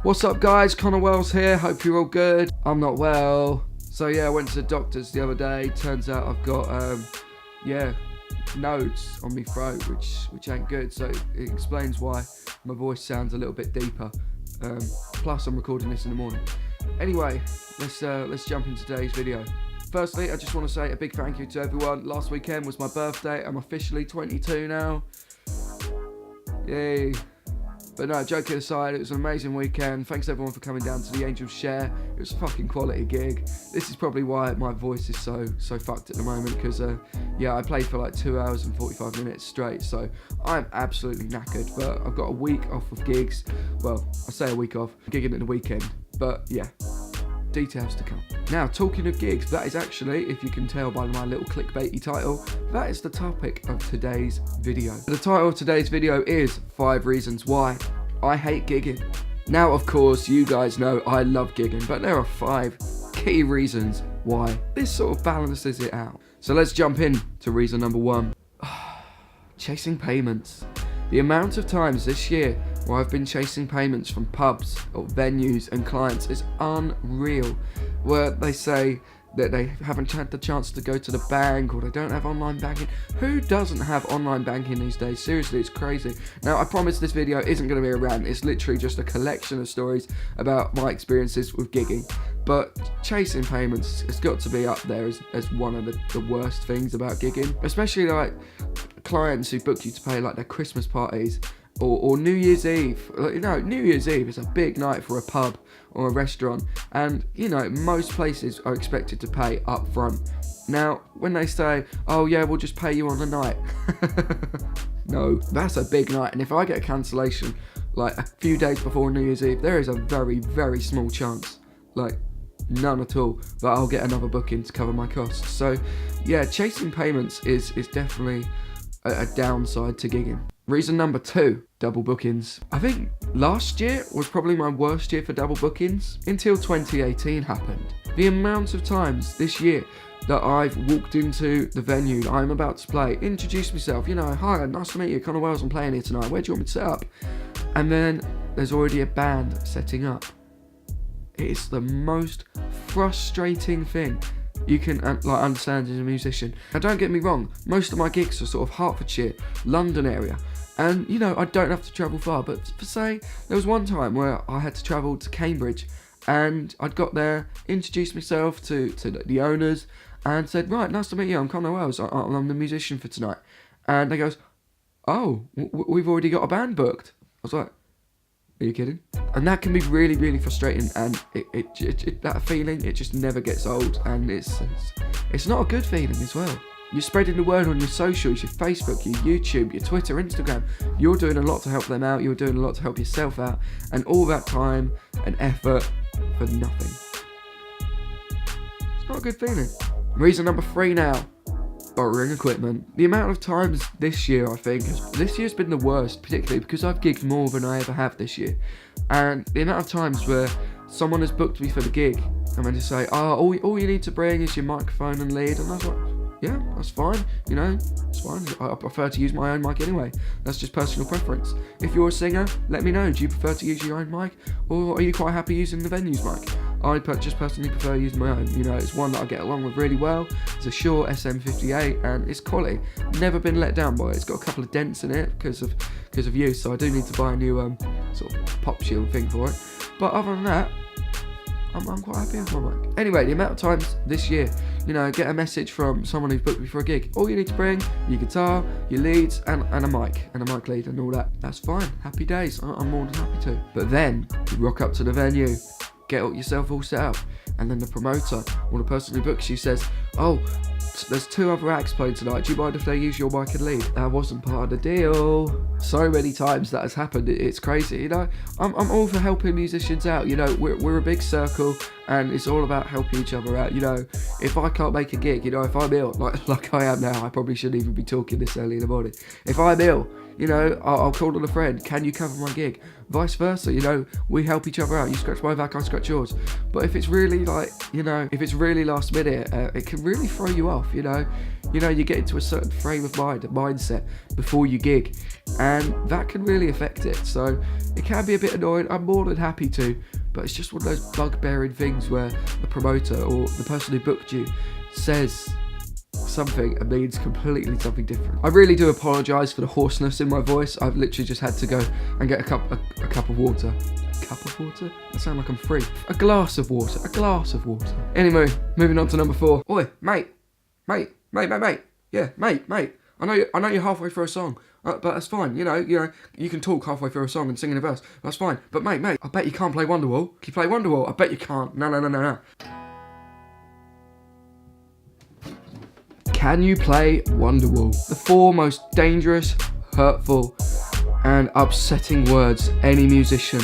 What's up guys, Connor Wells here, hope you're all good. I'm not well. So yeah, I went to the doctor's the other day. Turns out I've got nodes on my throat, which ain't good. So it explains why my voice sounds a little bit deeper. Plus I'm recording this in the morning. Anyway, let's jump into today's video. Firstly, I just want to say a big thank you to everyone. Last weekend was my birthday. I'm officially 22 now. Yay. But no, joking aside, it was an amazing weekend. Thanks everyone for coming down to the Angels Share. It was a fucking quality gig. This is probably why my voice is so fucked at the moment, because yeah, I played for like 2 hours and 45 minutes straight, so I'm absolutely knackered. But I've got a week off of gigs. Well, I say a week off, gigging at the weekend. But yeah, details to come. Now, talking of gigs, that is actually, if you can tell by my little clickbaity title, that is the topic of today's video. The title of today's video is 5 reasons why I hate gigging. Now, of course, you guys know I love gigging, but there are 5 key reasons why. This sort of balances it out. So let's jump in to reason number 1. Chasing payments. The amount of times this year where I've been chasing payments from pubs or venues and clients is unreal, where they say that they haven't had the chance to go to the bank or they don't have online banking. Who doesn't have online banking these days? Seriously, it's crazy. Now, I promise this video isn't going to be a rant. It's literally just a collection of stories about my experiences with gigging. But chasing payments has got to be up there as one of the worst things about gigging. Especially like clients who book you to pay like their Christmas parties or New Year's Eve. You know, New Year's Eve is a big night for a pub or a restaurant, and you know, most places are expected to pay up front. Now, when they say, oh yeah, we'll just pay you on the night, no, that's a big night, and if I get a cancellation like a few days before New Year's Eve, there is a very, very small chance, like none at all, that I'll get another booking to cover my costs. So yeah, chasing payments is definitely a downside to gigging. Reason number 2, double bookings. I think last year was probably my worst year for double bookings until 2018 happened. The amount of times this year that I've walked into the venue that I'm about to play, introduced myself, you know, hi, nice to meet you, Connor Wells, I'm playing here tonight, where do you want me to set up? And then there's already a band setting up. It's the most frustrating thing you can like understand as a musician. Now, don't get me wrong, most of my gigs are sort of Hertfordshire, London area, and you know, I don't have to travel far, but for say, there was one time where I had to travel to Cambridge, and I'd got there, introduced myself to the owners, and said, right, nice to meet you, I'm Connor Wells, I'm the musician for tonight. And they goes, oh, we've already got a band booked. I was like, are you kidding? And that can be really, really frustrating, and that feeling, it just never gets old, and it's not a good feeling as well. You're spreading the word on your socials, your Facebook, your YouTube, your Twitter, Instagram. You're doing a lot to help them out, you're doing a lot to help yourself out, and all that time and effort for nothing. It's not a good feeling. Reason number 3 now. Borrowing equipment. The amount of times this year, I think, this year's been the worst, particularly because I've gigged more than I ever have this year. And the amount of times where someone has booked me for the gig and then just say, oh, all you need to bring is your microphone and lead. And I was like, yeah, that's fine, you know, it's fine. I prefer to use my own mic anyway. That's just personal preference. If you're a singer, let me know. Do you prefer to use your own mic, or are you quite happy using the venue's mic? I just personally prefer using my own. You know, it's one that I get along with really well. It's a Shure SM58 and it's quality. Never been let down by it. It's got a couple of dents in it because of use, so I do need to buy a new sort of pop shield thing for it. But other than that, I'm quite happy with my mic. Anyway, the amount of times this year, you know, get a message from someone who's booked me for a gig. All you need to bring, your guitar, your leads, and a mic lead and all that. That's fine. Happy days. I'm more than happy to. But then you rock up to the venue, get yourself all set up, and then the promoter or the person who books you says, oh, there's 2 other acts playing tonight, do you mind if they use your mic and lead? That wasn't part of the deal. So many times that has happened, it's crazy, you know. I'm all for helping musicians out, you know, we're a big circle, and it's all about helping each other out, you know. If I can't make a gig, you know, if I'm ill, like I am now, I probably shouldn't even be talking this early in the morning. If I'm ill, you know, I'll call on a friend, can you cover my gig? Vice versa, you know, we help each other out. You scratch my back, I scratch yours. But if it's really like, you know, if it's really last minute, it can really throw you off, you know. You get into a certain frame of mind, a mindset before you gig, and that can really affect it. So it can be a bit annoying. I'm more than happy to, but it's just one of those bug-bearing things where the promoter or the person who booked you says something and means completely something different. I really do apologise for the hoarseness in my voice. I've literally just had to go and get a cup of water. A cup of water? I sound like I'm free. A glass of water. Anyway, moving on to number 4. Oi, mate. Yeah, mate. I know you're halfway through a song, but that's fine. You know, you can talk halfway through a song and sing in a verse. That's fine. But mate, I bet you can't play Wonderwall. Can you play Wonderwall? I bet you can't. No. Can you play Wonderwall? The 4 most dangerous, hurtful, and upsetting words any musician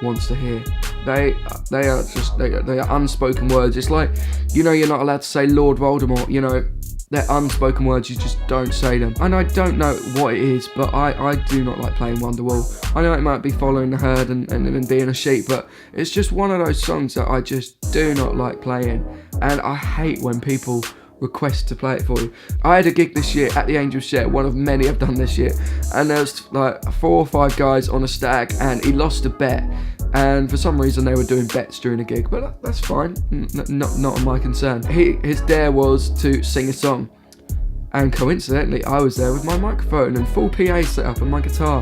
wants to hear. They are unspoken words. It's like, you're not allowed to say Lord Voldemort, they're unspoken words, you just don't say them. And I don't know what it is, but I do not like playing Wonderwall. I know it might be following the herd and being a sheep, but it's just one of those songs that I just do not like playing. And I hate when people request to play it for you. I had a gig this year at the Angel Share, one of many I've done this year, and there was like 4 or 5 guys on a stag, and he lost a bet, and for some reason they were doing bets during a gig, but that's fine, not on my concern. His dare was to sing a song, and coincidentally I was there with my microphone and full PA set up and my guitar,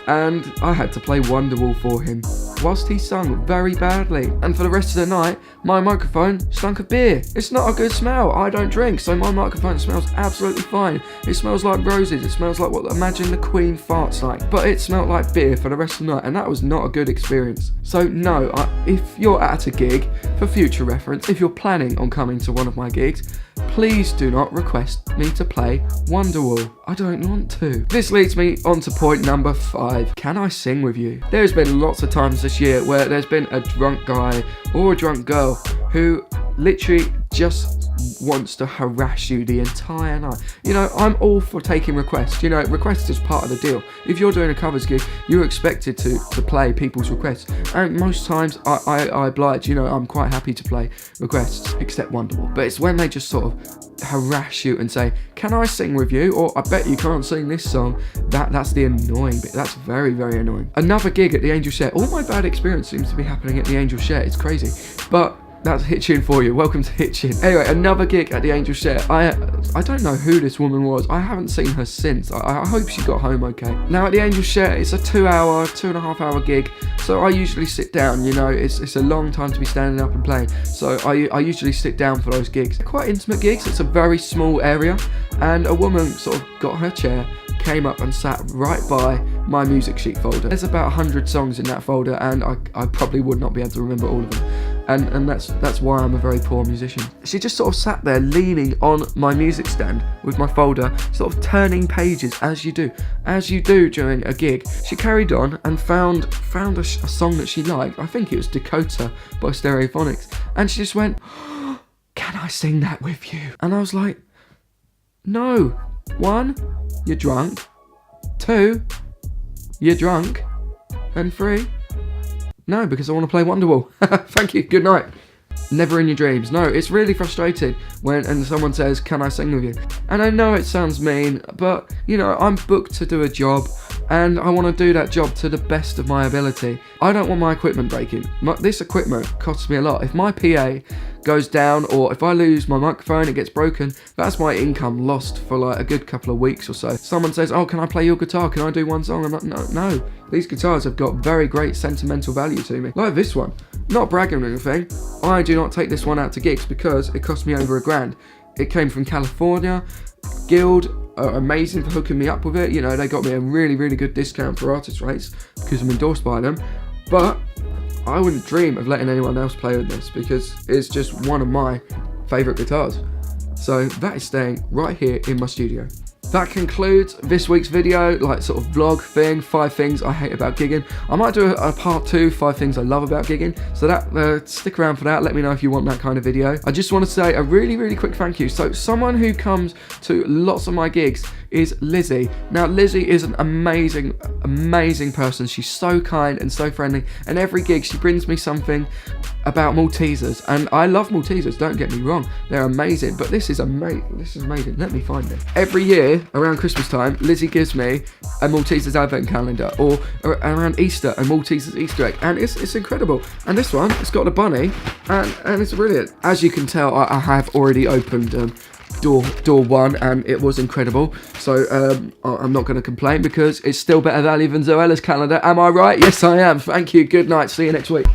and I had to play Wonderwall for him whilst he sung very badly. And for the rest of the night, my microphone stunk of beer. It's not a good smell. I don't drink, so my microphone smells absolutely fine. It smells like roses. It smells like what Imagine the Queen farts like. But it smelled like beer for the rest of the night, and that was not a good experience. So no, if you're at a gig, for future reference, if you're planning on coming to one of my gigs, please do not request me to play Wonderwall. I don't want to. This leads me on to point number 5. Can I sing with you? There's been lots of times this year where there's been a drunk guy or a drunk girl who literally just wants to harass you the entire night. I'm all for taking requests. Requests is part of the deal. If you're doing a covers gig, you're expected to play people's requests, and most times I oblige. I'm quite happy to play requests, except Wonderwall. But it's when they just sort of harass you and say, can I sing with you? Or I bet you can't sing this song. That's the annoying bit. That's very, very annoying. Another gig at the Angel Share. All my bad experience seems to be happening at the Angel Share. It's crazy. But that's Hitchin for you. Welcome to Hitchin. Anyway, another gig at the Angel Share. I don't know who this woman was. I haven't seen her since. I hope she got home okay. Now at the Angel Share, it's a 2.5 hour gig. So I usually sit down. It's a long time to be standing up and playing. So I usually sit down for those gigs. They're quite intimate gigs. It's a very small area, and a woman sort of got her chair, came up and sat right by my music sheet folder. There's about 100 songs in that folder, and I probably would not be able to remember all of them. And that's why I'm a very poor musician. She just sort of sat there leaning on my music stand with my folder, sort of turning pages as you do during a gig. She carried on and found a song that she liked. I think it was Dakota by Stereophonics, and she just went, can I sing that with you? And I was like, no. 1, you're drunk. 2, you're drunk. And 3, no, because I want to play Wonderwall. Thank you, good night. Never in your dreams. No, it's really frustrating when someone says, can I sing with you? And I know it sounds mean, but I'm booked to do a job, and I want to do that job to the best of my ability. I don't want my equipment breaking. This equipment costs me a lot. If my PA goes down, or if I lose my microphone, it gets broken, that's my income lost for like a good couple of weeks or so. Someone says, oh, can I play your guitar? Can I do one song? I'm like, no. These guitars have got very great sentimental value to me. Like this one. Not bragging or anything. I do not take this one out to gigs because it cost me over $1,000. It came from California. Guild are amazing for hooking me up with it. They got me a really, really good discount for artist rates because I'm endorsed by them. But I wouldn't dream of letting anyone else play with this because it's just one of my favourite guitars. So that is staying right here in my studio. That concludes this week's video, like sort of vlog thing, 5 things I hate about gigging. I might do a part 2, 5 things I love about gigging. So that stick around for that. Let me know if you want that kind of video. I just want to say a really, really quick thank you. So someone who comes to lots of my gigs is Lizzie. Now, Lizzie is an amazing, amazing person. She's so kind and so friendly, and every gig she brings me something about Maltesers, and I love Maltesers, don't get me wrong, they're amazing, but this is amazing. Let me find it. Every year around Christmas time, Lizzie gives me a Maltesers advent calendar, or around Easter a Maltesers Easter egg, and it's incredible. And this one, it's got a bunny, and it's brilliant. As you can tell, I have already opened door one, and it was incredible, so I'm not going to complain because it's still better value than Zoella's calendar. Am I right? Yes, I am. Thank you. Good night. See you next week.